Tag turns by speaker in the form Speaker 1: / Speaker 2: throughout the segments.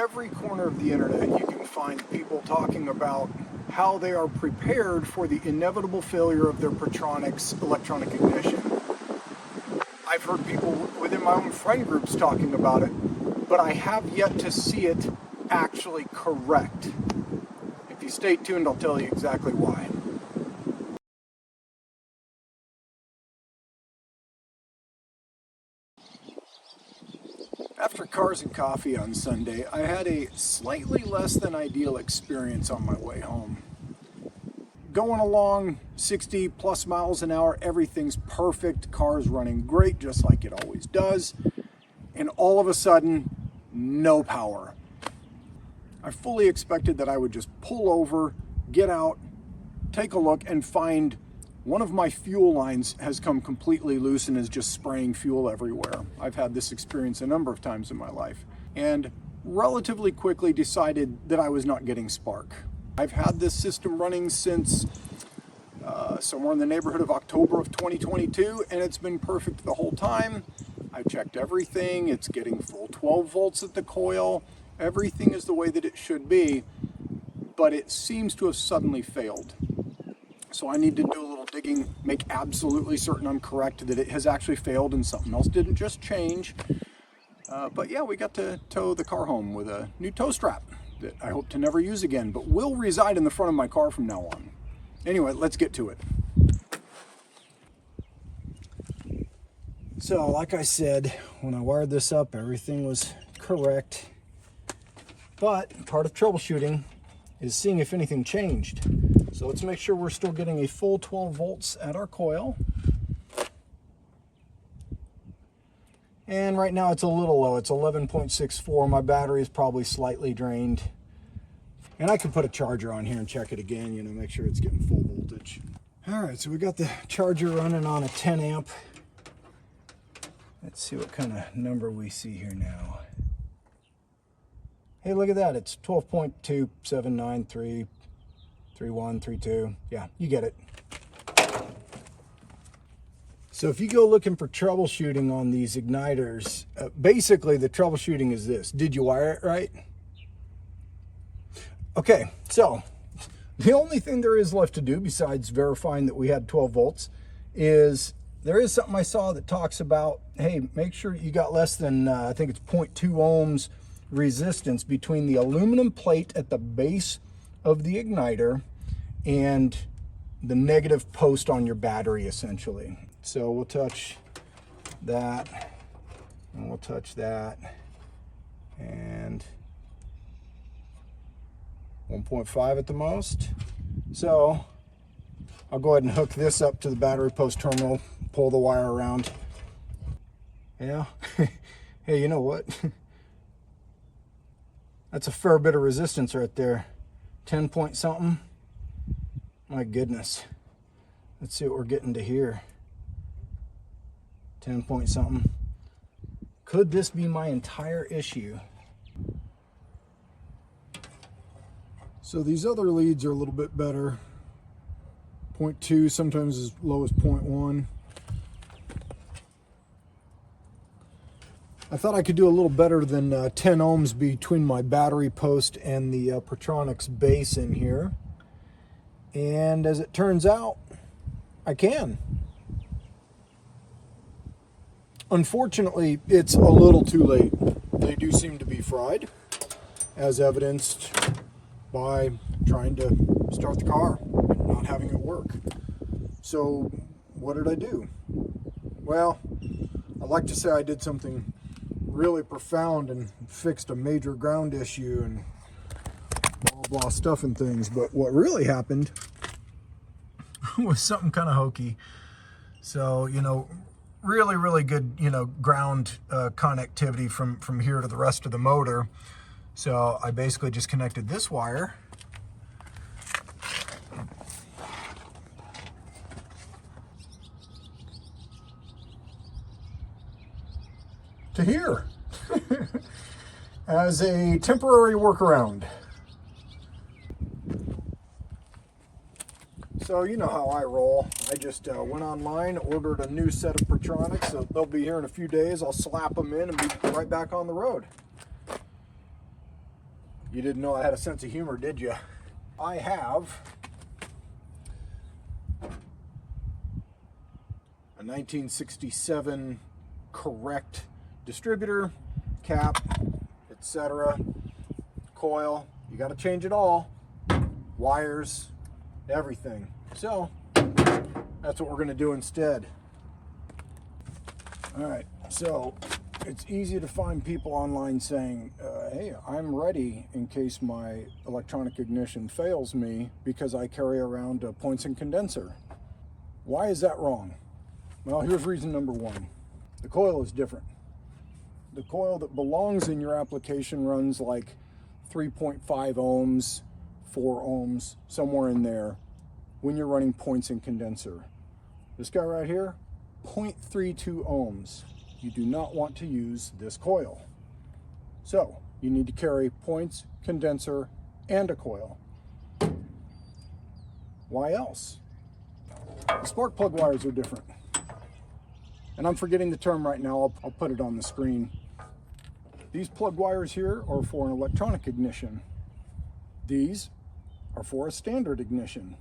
Speaker 1: every corner of the internet you can find people talking about how they are prepared for the inevitable failure of their Pertronix electronic ignition. I've heard people within my own friend groups talking about it, but I have yet to see it actually correct. If you stay tuned, I'll tell you exactly why. After Cars and Coffee on Sunday, I had a slightly less than ideal experience on my way home. Going along 60 plus miles an hour, everything's perfect, car's running great just like it always does, and all of a sudden, no power. I fully expected that I would just pull over, get out, take a look, and find one of my fuel lines has come completely loose and is just spraying fuel everywhere. I've had this experience a number of times in my life, and relatively quickly decided that I was not getting spark. I've had this system running since somewhere in the neighborhood of October of 2022, and it's been perfect the whole time. I've checked everything. It's getting full 12 volts at the coil. Everything is the way that it should be, but it seems to have suddenly failed. So I need to do a little digging, make absolutely certain I'm correct, that it has actually failed and something else didn't just change. But yeah, we got to tow the car home with a new tow strap that I hope to never use again, but will reside in the front of my car from now on. Anyway, let's get to it. So like I said, when I wired this up, everything was correct. But part of troubleshooting is seeing if anything changed. So let's make sure we're still getting a full 12 volts at our coil. And right now it's a little low, it's 11.64. My battery is probably slightly drained. And I can put a charger on here and check it again, you know, make sure it's getting full voltage. All right, so we got the charger running on a 10 amp. Let's see what kind of number we see here now. Hey, look at that, it's 12.27933132. Yeah, you get it. So if you go looking for troubleshooting on these igniters, basically the troubleshooting is this. Did you wire it right? Okay, so the only thing there is left to do besides verifying that we had 12 volts is there is something I saw that talks about, hey, make sure you got less than, I think it's 0.2 ohms resistance between the aluminum plate at the base of the igniter and the negative post on your battery, essentially. So we'll touch that, and we'll touch that, and 1.5 at the most. So I'll go ahead and hook this up to the battery post terminal, pull the wire around. Yeah, hey, you know what? That's a fair bit of resistance right there. 10 point something. My goodness. Let's see what we're getting to here. 10 point something. Could this be my entire issue? So these other leads are a little bit better. 0.2, sometimes as low as 0.1. I thought I could do a little better than 10 ohms between my battery post and the Pertronix base in here. And as it turns out, I can. Unfortunately, it's a little too late. They do seem to be fried, as evidenced by trying to start the car and not having it work. So what did I do? Well, I'd like to say I did something really profound and fixed a major ground issue and blah blah stuff and things, but what really happened was something kind of hokey. So, you know, really good, you know, ground connectivity from here to the rest of the motor. So I basically just connected this wire to here as a temporary workaround. So you know how I roll. I just went online, ordered a new set of Pertronix, so they'll be here in a few days. I'll slap them in and be right back on the road. You didn't know I had a sense of humor, did you? I have a 1967 correct distributor, cap, etc. Coil. You got to change it all. Wires, everything. So that's what we're going to do instead. All right, so it's easy to find people online saying, hey, I'm ready in case my electronic ignition fails me because I carry around a points and condenser. Why is that wrong? Well, here's reason number one. The coil is different. The coil that belongs in your application runs like 3.5 ohms, 4 ohms, somewhere in there when you're running points and condenser. This guy right here, 0.32 ohms. You do not want to use this coil. So you need to carry points, condenser, and a coil. Why else? The spark plug wires are different. And I'm forgetting the term right now, I'll put it on the screen. These plug wires here are for an electronic ignition. These are for a standard ignition.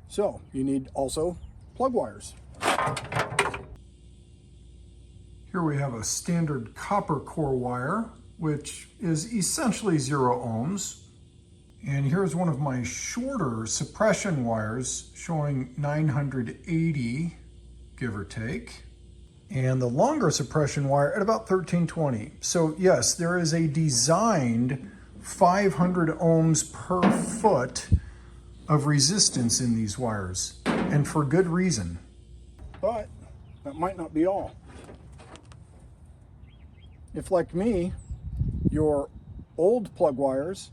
Speaker 1: So you need also plug wires. Here we have a standard copper core wire, which is essentially 0 ohms. And here's one of my shorter suppression wires showing 980, give or take. And the longer suppression wire at about 1320. So yes, there is a designed 500 ohms per foot of resistance in these wires, and for good reason. But that might not be all. If, like me, your old plug wires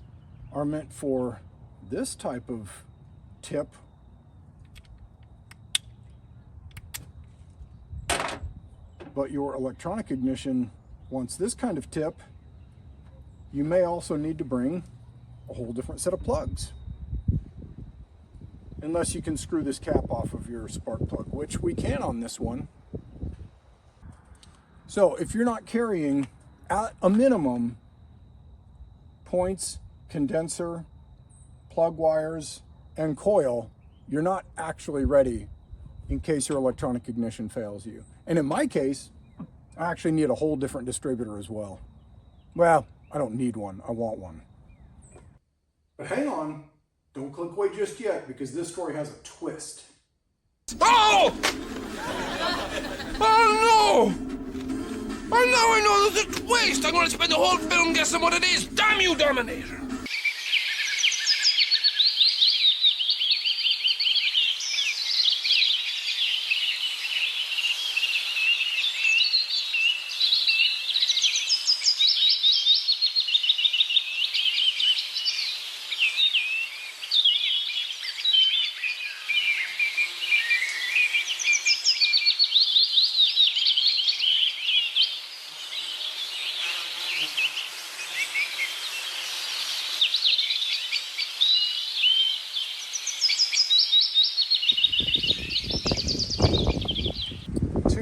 Speaker 1: are meant for this type of tip, but your electronic ignition wants this kind of tip, you may also need to bring a whole different set of plugs. Unless you can screw this cap off of your spark plug, which we can on this one. So if you're not carrying, at a minimum, points, condenser, plug wires, and coil, you're not actually ready in case your electronic ignition fails you. And in my case, I actually need a whole different distributor as well. Well, I don't need one, I want one. But hang on, don't click away just yet, because this story has a twist.
Speaker 2: Oh! Oh no! Oh, now I know there's a twist! I'm gonna spend the whole film guessing what it is! Damn you, Dominator!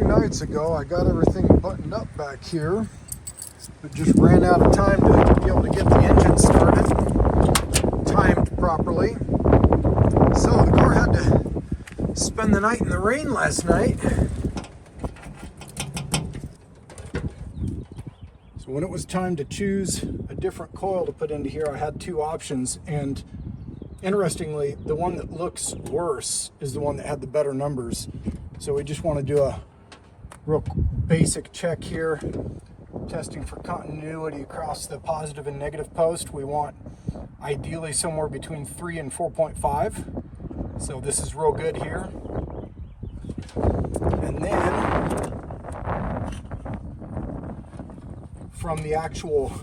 Speaker 1: Nights ago, I got everything buttoned up back here, but just ran out of time to be able to get the engine started, timed properly. So the car had to spend the night in the rain last night. So when it was time to choose a different coil to put into here, I had two options, and interestingly, the one that looks worse is the one that had the better numbers. So we just want to do a real basic check here, testing for continuity across the positive and negative post. We want ideally somewhere between 3 and 4.5. So this is real good here. And then from the actual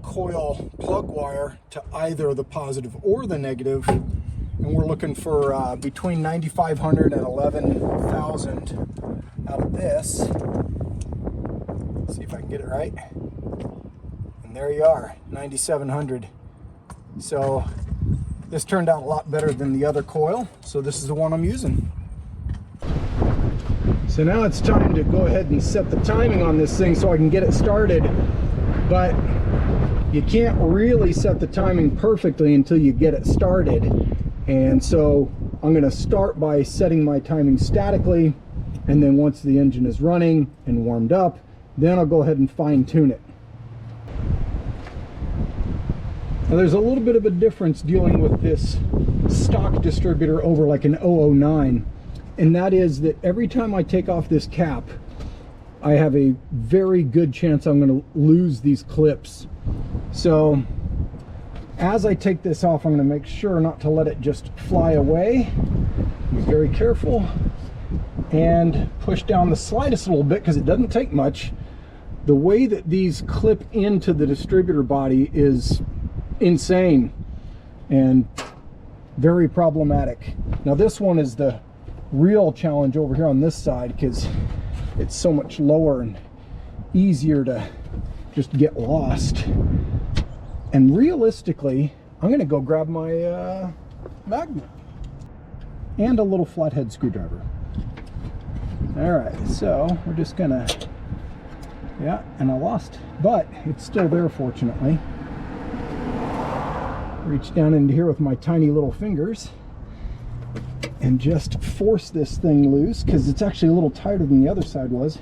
Speaker 1: coil plug wire to either the positive or the negative, and we're looking for between 9,500 and 11,000 out of this. Let's see if I can get it right. And there you are, 9,700. So this turned out a lot better than the other coil, so this is the one I'm using. So now it's time to go ahead and set the timing on this thing so I can get it started. But you can't really set the timing perfectly until you get it started. And so I'm going to start by setting my timing statically, and then once the engine is running and warmed up, then I'll go ahead and fine tune it. Now there's a little bit of a difference dealing with this stock distributor over like an 009, and that is that every time I take off this cap, I have a very good chance I'm going to lose these clips. So as I take this off, I'm going to make sure not to let it just fly away. Be very careful and push down the slightest little bit, because it doesn't take much. The way that these clip into the distributor body is insane and very problematic. Now this one is the real challenge over here on this side, because it's so much lower and easier to just get lost. And realistically, I'm going to go grab my magnet and a little flathead screwdriver. All right, so we're just gonna, yeah, and I lost, but it's still there, fortunately. Reach down into here with my tiny little fingers and just force this thing loose, because it's actually a little tighter than the other side was,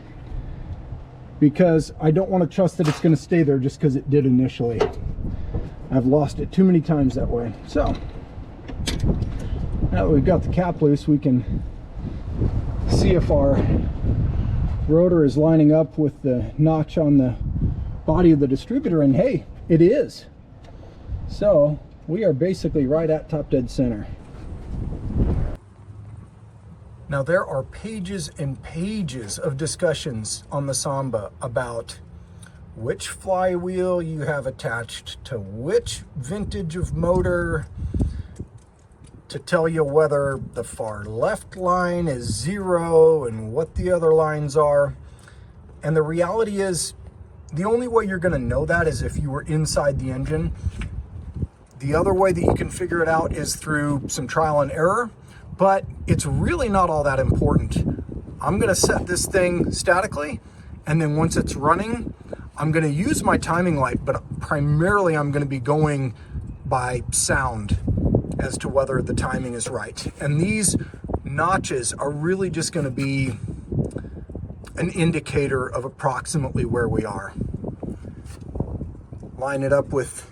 Speaker 1: because I don't want to trust that it's going to stay there just because it did initially. I've lost it too many times that way. So now that we've got the cap loose, we can see if our rotor is lining up with the notch on the body of the distributor, and hey, it is. So we are basically right at top dead center. Now there are pages and pages of discussions on the Samba about which flywheel you have attached to which vintage of motor, to tell you whether the far left line is 0 and what the other lines are. And the reality is, the only way you're going to know that is if you were inside the engine. The other way that you can figure it out is through some trial and error, but it's really not all that important. I'm going to set this thing statically, and then once it's running, I'm going to use my timing light, but primarily I'm going to be going by sound as to whether the timing is right. And these notches are really just going to be an indicator of approximately where we are. Line it up with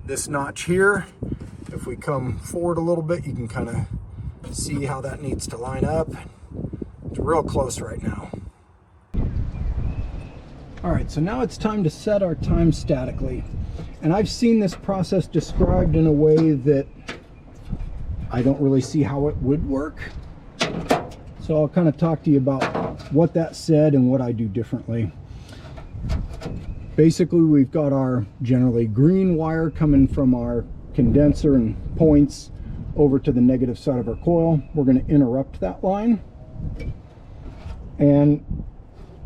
Speaker 1: this notch here. If we come forward a little bit, you can kind of see how that needs to line up. It's real close right now. All right, so now it's time to set our time statically. And I've seen this process described in a way that I don't really see how it would work. So I'll kind of talk to you about what that said and what I do differently. Basically, we've got our generally green wire coming from our condenser and points over to the negative side of our coil. We're going to interrupt that line. And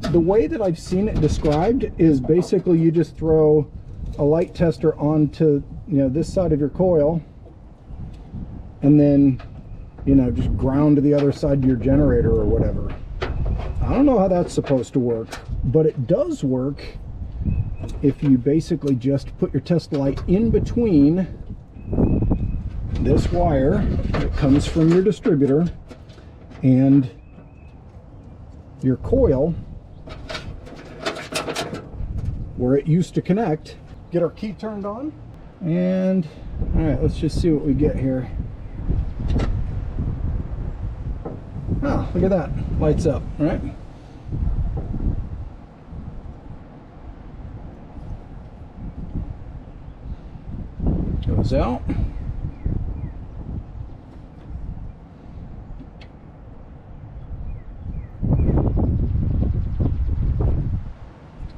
Speaker 1: the way that I've seen it described is basically you just throw a light tester onto, this side of your coil, and then, just ground to the other side of your generator or whatever. I don't know how that's supposed to work, but it does work if you basically just put your test light in between this wire that comes from your distributor and your coil where it used to connect. Get our key turned on, and all right, let's just see what we get here. Oh, look at that, lights up. All right, goes out.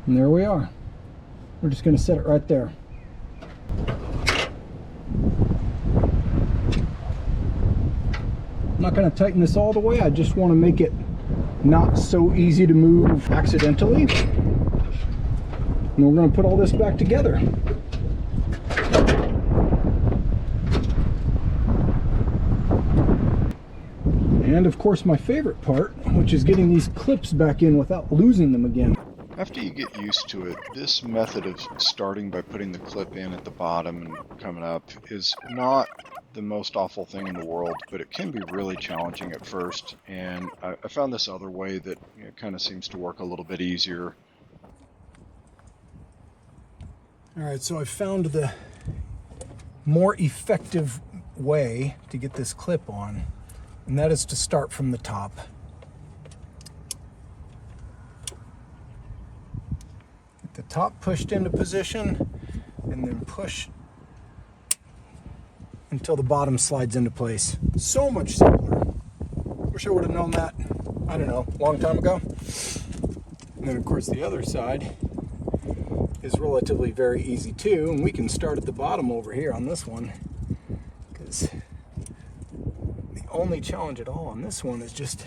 Speaker 1: And there we are. We're just going to set it right there. I'm not going to tighten this all the way. I just want to make it not so easy to move accidentally. And we're going to put all this back together. And of course my favorite part, which is getting these clips back in without losing them again.
Speaker 3: After you get used to it, this method of starting by putting the clip in at the bottom and coming up is not the most awful thing in the world, but it can be really challenging at first. And I found this other way that kind of seems to work a little bit easier.
Speaker 1: All right, so I found the more effective way to get this clip on, and that is to start from the top. Get the top pushed into position and then push until the bottom slides into place. So much simpler. Wish I would have known that, I don't know, a long time ago. And then of course the other side is relatively very easy too, and we can start at the bottom over here on this one, because the only challenge at all on this one is just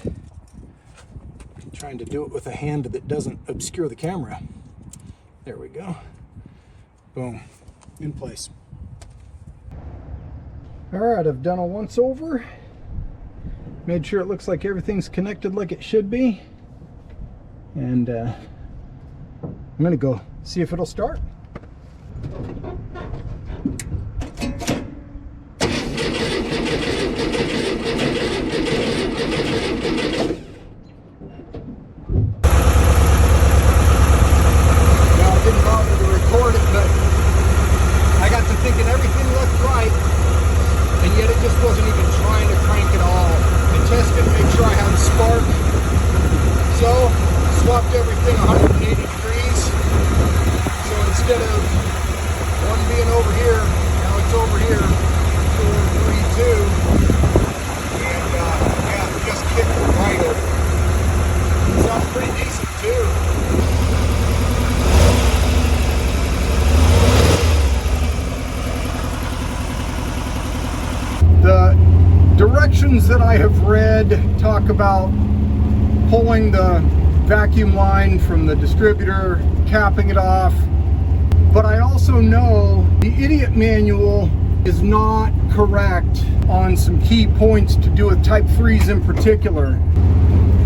Speaker 1: trying to do it with a hand that doesn't obscure the camera. There we go. Boom, in place. All right, I've done a once over, made sure it looks like everything's connected like it should be, and I'm gonna go see if it'll start. Swapped everything 180 degrees. So instead of one being over here, now it's over here. 4, 3, 2. And yeah, it just kicked right over. It sounds pretty decent too. The directions that I have read talk about pulling the vacuum line from the distributor, capping it off, but I also know the idiot manual is not correct on some key points to do with Type 3s in particular.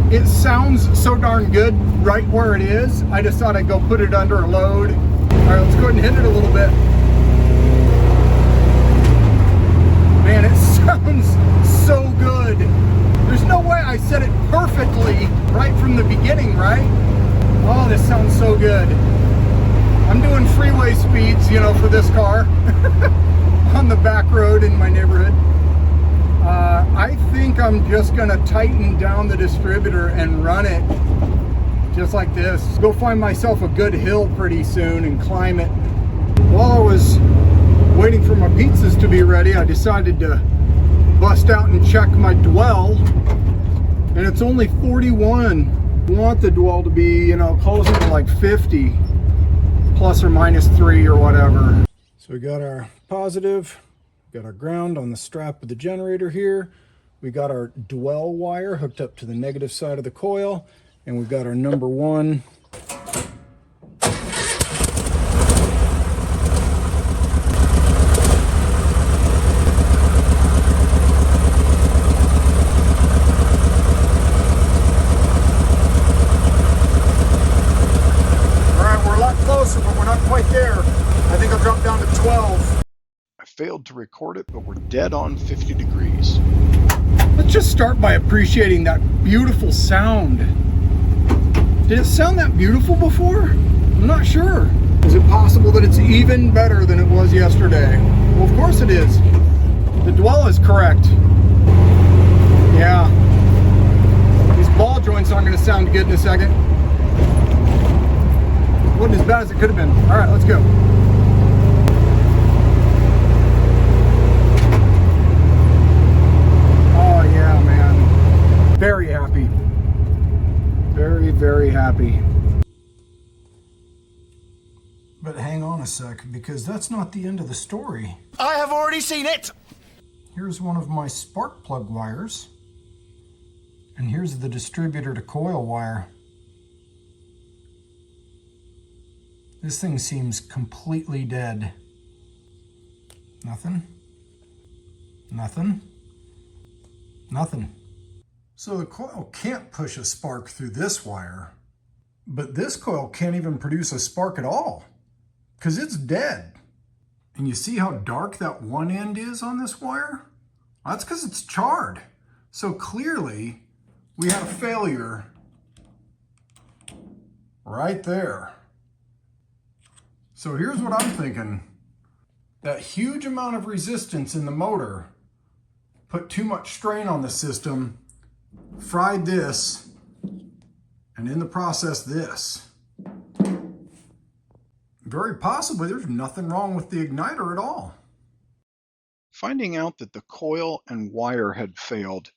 Speaker 1: It sounds so darn good right where it is. I just thought I'd go put it under a load. All right, let's go ahead and hit it a little bit. Man, it sounds so good. There's no way I said it perfectly right from the beginning, right? Oh, this sounds so good. I'm doing freeway speeds, you know, for this car on the back road in my neighborhood. I think I'm just gonna tighten down the distributor and run it just like this. Go find myself a good hill pretty soon and climb it. While I was waiting for my pizzas to be ready, I decided to bust out and check my dwell, and it's only 41. We want the dwell to be, you know, closer to like 50, plus or minus 3 or whatever. So we got our positive, got our ground on the strap of the generator here. We got our dwell wire hooked up to the negative side of the coil, and we've got our number 1 but we're not quite there. I think I'll drop down to 12.
Speaker 3: I failed to record it, but we're dead on 50 degrees.
Speaker 1: Let's just start by appreciating that beautiful sound. Did it sound that beautiful before? I'm not sure. Is it possible that it's even better than it was yesterday? Well, of course it is. The dwell is correct. Yeah. These ball joints aren't going to sound good in a second. Wasn't as bad as it could have been. All right, let's go. Oh yeah, man. Very happy. Very, very happy. But hang on a sec, because that's not the end of the story.
Speaker 2: I have already seen it!
Speaker 1: Here's one of my spark plug wires. And here's the distributor to coil wire. This thing seems completely dead. Nothing. Nothing. Nothing. So the coil can't push a spark through this wire. But this coil can't even produce a spark at all because it's dead. And you see how dark that one end is on this wire? That's because it's charred. So clearly we have failure right there. So here's what I'm thinking. That huge amount of resistance in the motor put too much strain on the system, fried this, and in the process this. Very possibly there's nothing wrong with the igniter at all.
Speaker 3: Finding out that the coil and wire had failed,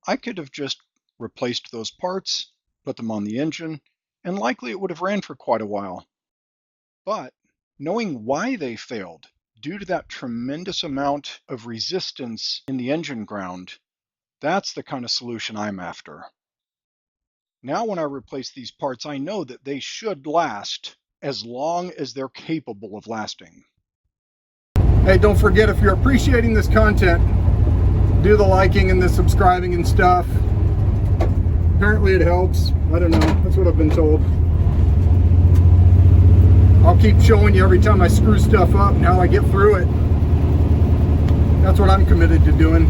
Speaker 3: I could have just replaced those parts, put them on the engine, and likely it would have ran for quite a while. But knowing why they failed, due to that tremendous amount of resistance in the engine ground, that's the kind of solution I'm after. Now when I replace these parts, I know that they should last as long as they're capable of lasting.
Speaker 1: Hey, don't forget, if you're appreciating this content, do the liking and the subscribing and stuff. Apparently it helps. I don't know. That's what I've been told. I'll keep showing you every time I screw stuff up and how I get through it. That's what I'm committed to doing.